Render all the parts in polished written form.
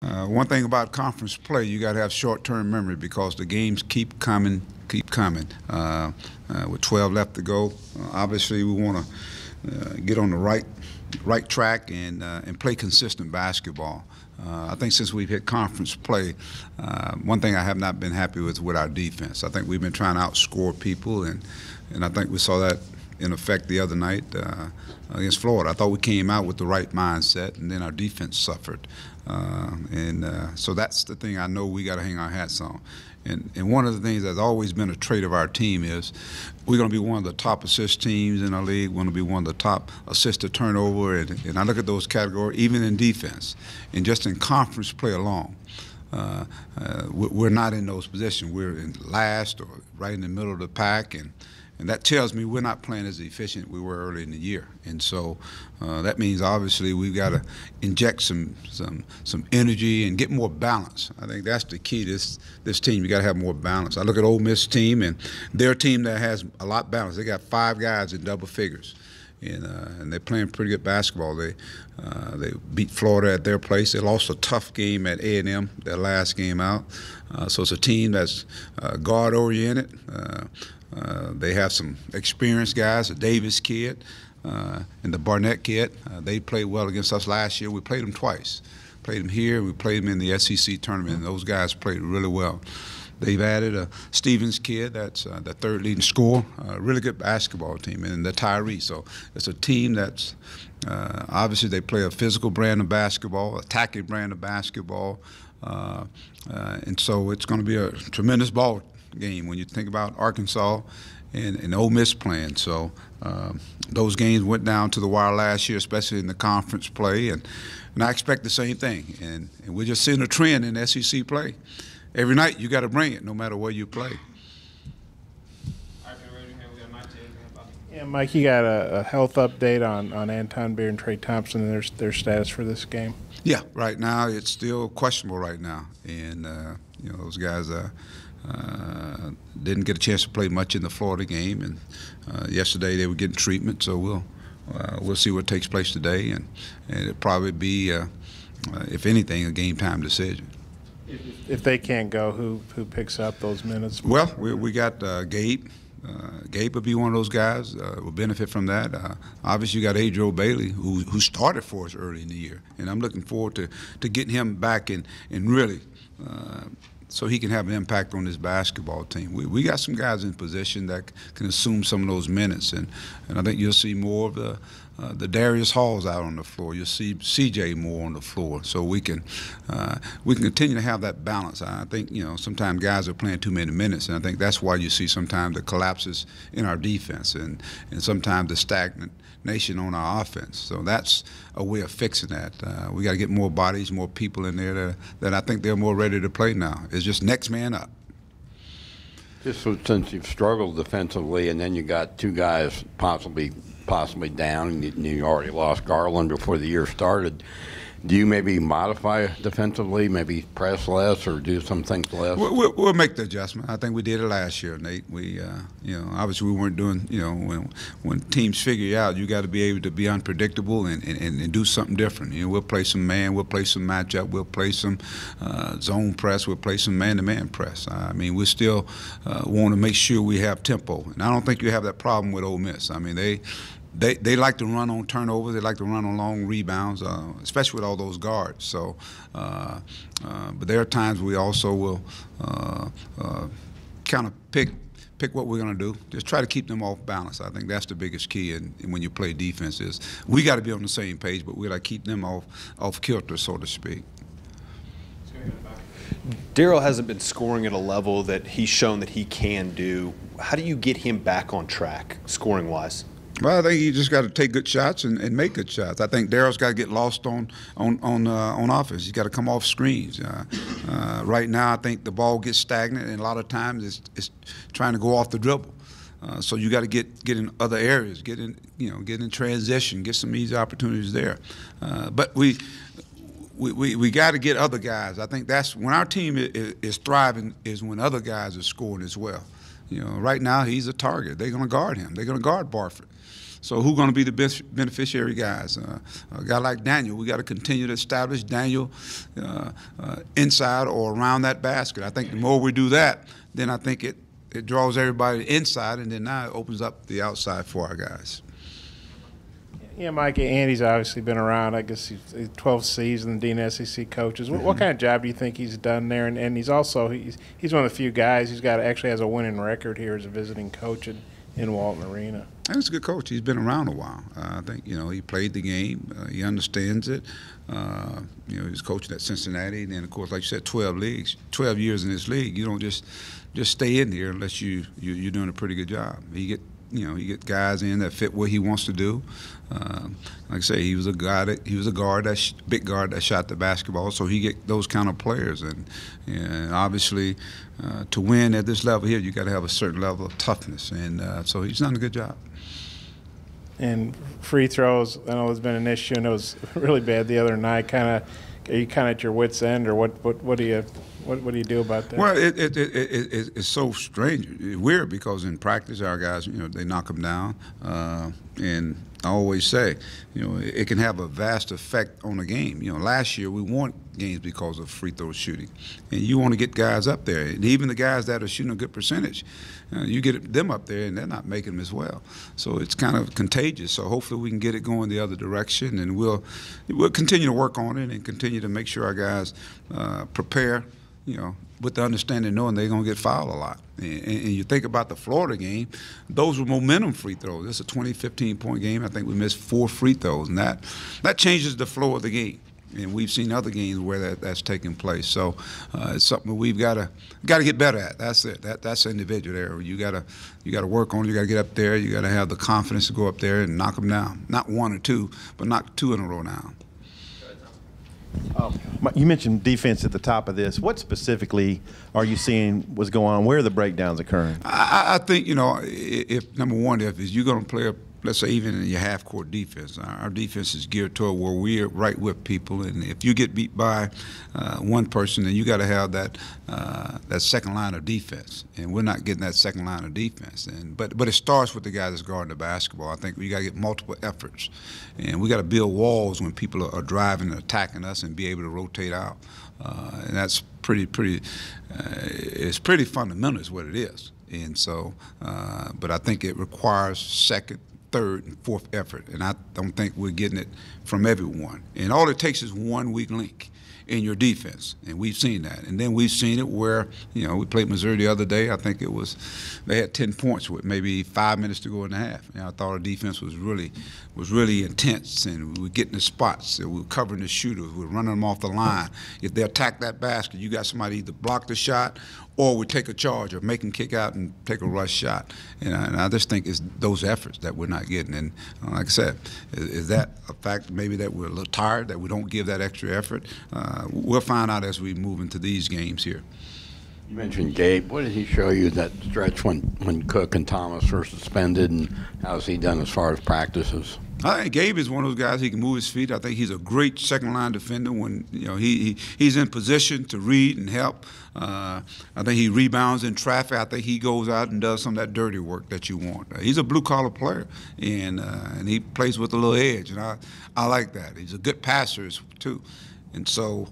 One thing about conference play, you got to have short-term memory because the games keep coming, keep coming. With 12 left to go, obviously we want to get on the right track and play consistent basketball. I think since we've hit conference play, one thing I have not been happy with our defense. I think we've been trying to outscore people, and I think we saw that in effect the other night against Florida. I thought we came out with the right mindset, and then our defense suffered. So that's the thing I know we got to hang our hats on. And one of the things that's always been a trait of our team is we're going to be one of the top assist teams in our league. We're going to be one of the top assist to turnover. And I look at those categories, even in defense, and just in conference play alone. We're not in those positions. We're in last or right in the middle of the pack, and that tells me we're not playing as efficient we were early in the year. And so that means obviously we've got to inject some energy and get more balance. I think that's the key to this team. You got to have more balance. I look at Ole Miss team, and they're a team that has a lot of balance. They got 5 guys in double figures. And they're playing pretty good basketball. They beat Florida at their place. They lost a tough game at A&M, their last game out. So it's a team that's guard-oriented. They have some experienced guys, the Davis kid and the Barnett kid. They played well against us last year. We played them twice. Played them here. We played them in the SEC tournament, and those guys played really well. They've added a Stevens kid that's the third leading scorer, a really good basketball team, and the Tyree. So it's a team that's obviously they play a physical brand of basketball, attacking brand of basketball, and so it's going to be a tremendous ball game when you think about Arkansas and Ole Miss playing. So those games went down to the wire last year, especially in the conference play, and I expect the same thing. And we're just seeing a trend in SEC play. Every night you got to bring it, no matter where you play. Yeah, Mike, you got a health update on Anton Beer and Trey Thompson and their status for this game? Yeah, right now it's still questionable right now, and those guys didn't get a chance to play much in the Florida game, and yesterday they were getting treatment. So we'll see what takes place today, and it'll probably be, if anything, a game time decision. If they can't go, who picks up those minutes? Well, we got Gabe. Gabe will be one of those guys. Will benefit from that. Obviously, you got Adriel Bailey, who started for us early in the year, and I'm looking forward to getting him back and really so he can have an impact on this basketball team. We got some guys in position that can assume some of those minutes, and I think you'll see more of the Darius Halls out on the floor. You'll see CJ more on the floor, so we can continue to have that balance. I think sometimes guys are playing too many minutes, and I think that's why you see sometimes the collapses in our defense and sometimes the stagnation on our offense. So that's a way of fixing that. We got to get more bodies, more people in there that I think they're more ready to play now. It's just next man up. Just since you've struggled defensively, and then you got 2 guys possibly down, and you already lost Garland before the year started. Do you maybe modify defensively, maybe press less or do some things less? We'll make the adjustment. I think we did it last year, Nate. We, obviously we weren't doing, when teams figure you out, you got to be able to be unpredictable and do something different. We'll play some man, we'll play some matchup, we'll play some zone press, we'll play some man-to-man press. I mean, we still want to make sure we have tempo, and I don't think you have that problem with Ole Miss. I mean, they like to run on turnovers. They like to run on long rebounds, especially with all those guards. So, but there are times we also will kind of pick what we're going to do. Just try to keep them off balance. I think that's the biggest key. And when you play defense, is we got to be on the same page, but we got to keep them off kilter, so to speak. Daryl hasn't been scoring at a level that he's shown that he can do. How do you get him back on track, scoring-wise? Well, I think you just got to take good shots and make good shots. I think Daryl's got to get lost on offense. He's got to come off screens. Right now, I think the ball gets stagnant, and a lot of times it's trying to go off the dribble. So you got to get in other areas, get in transition, get some easy opportunities there. But we got to get other guys. I think that's when our team is thriving, is when other guys are scoring as well. Right now he's a target. They're going to guard him. They're going to guard Barford. So who's going to be the best beneficiary guys? A guy like Daniel, we got to continue to establish Daniel inside or around that basket. I think the more we do that, then I think it draws everybody inside, and then now it opens up the outside for our guys. Yeah, Mike, Andy's obviously been around. I guess he's 12 seasons, Dean SEC coaches. What kind of job do you think he's done there? And he's also he's one of the few guys who's actually has a winning record here as a visiting coach in Walton Arena. He's a good coach. He's been around a while. I think he played the game. He understands it. He was coaching at Cincinnati, and then of course, like you said, 12 years in this league. You don't just stay in here unless you're doing a pretty good job. You get guys in that fit what he wants to do. Like I say, he was a guard, big guard that shot the basketball. So he get those kind of players, and obviously, to win at this level here, you got to have a certain level of toughness, and so he's done a good job. And free throws, I know it's been an issue, and it was really bad the other night. Are you kind of at your wits' end, or what do you do about that? Well, it's so strange, weird, because in practice our guys, they knock them down, and I always say, it can have a vast effect on the game. Last year we won games because of free throw shooting, and you want to get guys up there, and even the guys that are shooting a good percentage, you get them up there and they're not making them as well. So it's kind of contagious. So hopefully we can get it going the other direction, and we'll continue to work on it and continue to make sure our guys prepare, with the understanding knowing they're going to get fouled a lot. And you think about the Florida game, those were momentum free throws. It's a 15-point game. I think we missed 4 free throws, and that changes the flow of the game. And we've seen other games where that's taken place. So it's something we've got to get better at. That's it. That's the individual there. You got to work on it. You got to get up there. You got to have the confidence to go up there and knock them down. Not 1 or 2, but knock 2 in a row down. You mentioned defense at the top of this. What specifically are you seeing was going on? Where are the breakdowns occurring? I think, if number one, if you're going to play let's say even in your half-court defense, our defense is geared toward where we're right with people, and if you get beat by one person, then you got to have that second line of defense, and we're not getting that second line of defense. But it starts with the guy that's guarding the basketball. I think we got to get multiple efforts, and we got to build walls when people are driving and attacking us, and be able to rotate out, and that's it's pretty fundamental is what it is. And so, but I think it requires second, third, and fourth effort, and I don't think we're getting it from everyone. And all it takes is one weak link in your defense, and we've seen that. And then we've seen it where, we played Missouri the other day. I think they had 10 points with maybe 5 minutes to go in the half. I thought our defense was really intense, and we were getting the spots. We were covering the shooters. We were running them off the line. If they attack that basket, you got somebody either block the shot or we take a charge or make them kick out and take a rush shot. And I just think it's those efforts that we're not getting. And like I said, is that a fact maybe that we're a little tired, that we don't give that extra effort? We'll find out as we move into these games here. You mentioned Gabe. What did he show you that stretch when Cook and Thomas were suspended, and how's he done as far as practices? I think Gabe is one of those guys. He can move his feet. I think he's a great second-line defender when he's in position to read and help. I think he rebounds in traffic. I think he goes out and does some of that dirty work that you want. He's a blue-collar player, and he plays with a little edge, and I like that. He's a good passer too, and so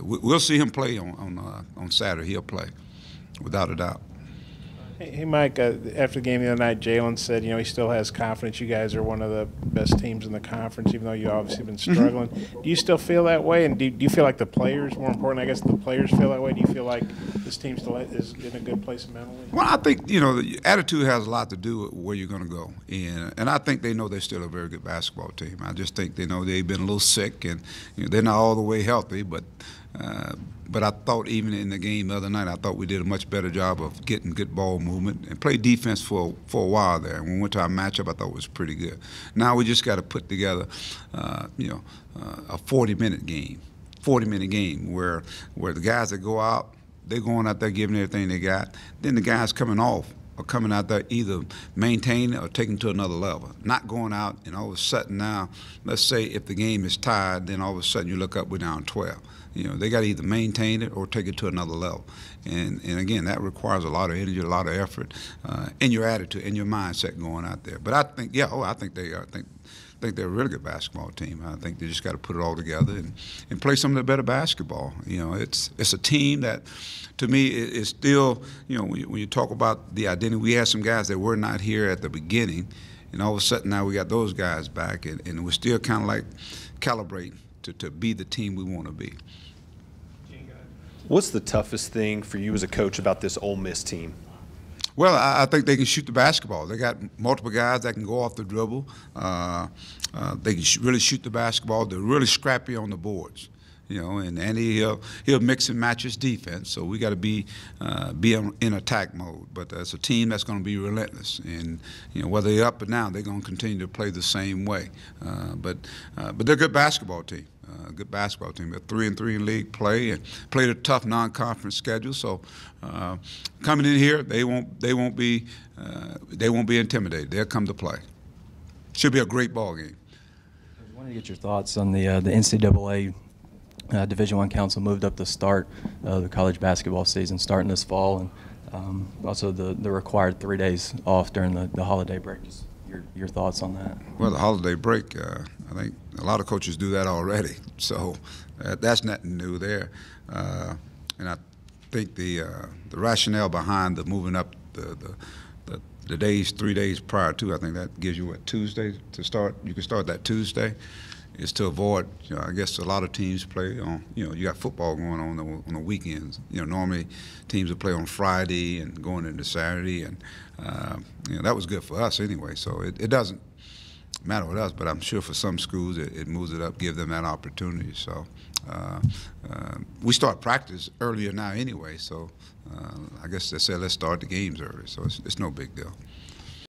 we'll see him play on Saturday. He'll play, without a doubt. Hey, Mike, after the game the other night, Jalen said, he still has confidence. You guys are one of the best teams in the conference, even though you've obviously been struggling. Do you still feel that way? And do you feel like the players, more important, I guess the players feel that way? Do you feel like this team still is in a good place mentally? Well, I think, the attitude has a lot to do with where you're going to go. And I think they know they're still a very good basketball team. I just think they know they've been a little sick, and they're not all the way healthy, but I thought even in the game the other night, I thought we did a much better job of getting good ball movement and played defense for a while there. And when we went to our matchup, I thought it was pretty good. Now we just got to put together, a 40-minute game where the guys that go out, they're going out there giving everything they got. Then the guys coming off are coming out there either maintaining or taking to another level, not going out and all of a sudden now, let's say if the game is tied, then all of a sudden you look up, we're down 12. they got to either maintain it or take it to another level. And again, that requires a lot of energy, a lot of effort, in your attitude, in your mindset going out there. But I think, I think they are. I think they're a really good basketball team. I think they just got to put it all together and play some of the better basketball. It's a team that, to me, is still, when you talk about the identity, we had some guys that were not here at the beginning, and all of a sudden now we got those guys back, and we're still kind of like calibrating to be the team we want to be. What's the toughest thing for you as a coach about this Ole Miss team? Well, I think they can shoot the basketball. They got multiple guys that can go off the dribble. They can really shoot the basketball. They're really scrappy on the boards. And he'll mix and match his defense. So we got to be in attack mode. But it's a team that's going to be relentless. And whether they're up or down, they're going to continue to play the same way. But they're a good basketball team. Good basketball team. They're 3-3 in league play and played a tough non-conference schedule. So coming in here, they won't be intimidated. They'll come to play. Should be a great ball game. I wanted to get your thoughts on the NCAA Division I Council moved up the start of the college basketball season starting this fall, and also the required 3 days off during the holiday break. Just your thoughts on that? Well, the holiday break, I think a lot of coaches do that already, so that's nothing new there. And I think the rationale behind the moving up the days, 3 days prior to, I think that gives you what, Tuesday to start. You can start that Tuesday. Is to avoid, I guess a lot of teams play on, you got football going on the weekends. Normally teams will play on Friday and going into Saturday, and that was good for us anyway. So it doesn't matter with us, but I'm sure for some schools it moves it up, give them that opportunity. So we start practice earlier now anyway. So I guess they said let's start the games early. So it's no big deal.